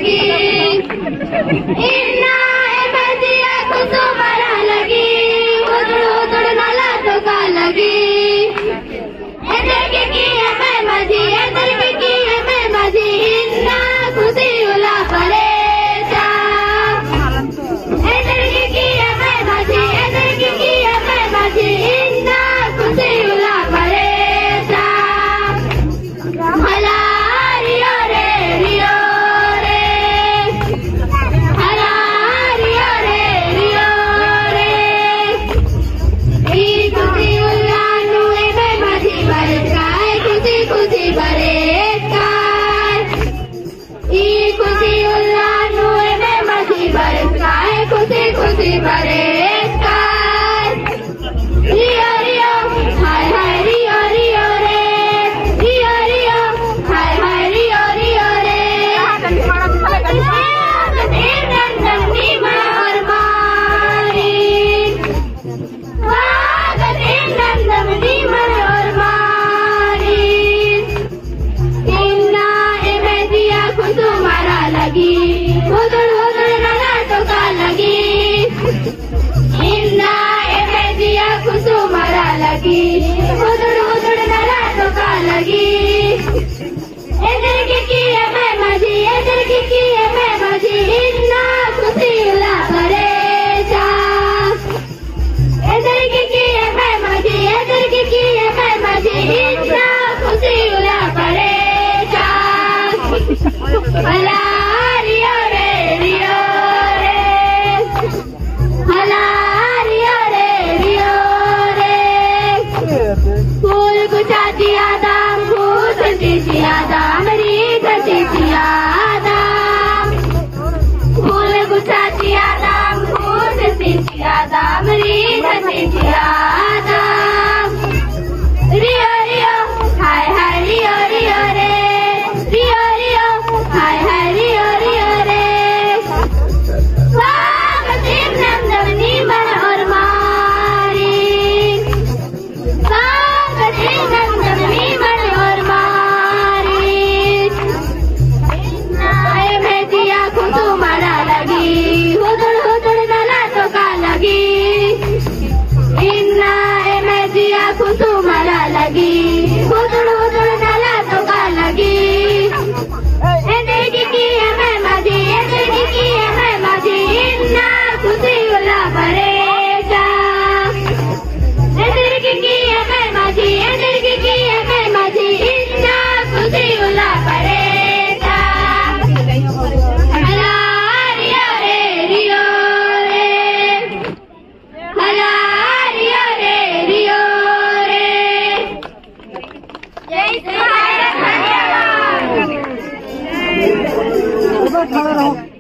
लगी इन्ना एमजिया कुसुमरा लगी उदड़ उदड़ नाला तो का लगी इधर की है मैं मजी इधर की है मैं मजी इन्ना खुशी उला परे इधर की है मैं मजी इधर की है मैं मजी इन्ना खुशी उला परे खुशी भरे रियो रियो हाय हाय रियो रियो रे रियो रियो हाय हाय रियो रियो रे नंदनी और मारी नंदनी और मारी इन्ना एमजिया कुसुमरा लगी उदड़ उदड़ नाला तो का लगी इन्ना एमजिया कुसुमरा लगी उदड़ उदड़ नाला तो का लगी इधर की है मैं मजी इधर की है मैं मजी इन्ना खुशी उला करे इधर की है मैं मजी इधर की है मैं मजी इन्ना खुशी उला करे भला रियो रे रियो फूल गुचाती आदम फूल घटी आदम री घटी आदम फूल गुचाती आदम फूल घटी आदम री घटी आदम रियो रियो हाय हाय रियो रियो रे रियो रियो हाय हाय रियो रियो रे स्वागत नंदनी मन और मारी नंदनी मन और मारी एमजिया कुसुमरा लगी उदड़ उदड़ नाला तो का लगी इन्ना एमजिया कुसुमरा लगी उदड़ उदड़ नाला तो का लगी इधर की है मैं मजी इधर की है मैं मजी इन्ना खुशी उला परे इधर की है मैं मजी इधर की है मैं मजी इन्ना खुशी उला परे रियो रे रियो रे हला रियो रे रियो रे जय श्री राम।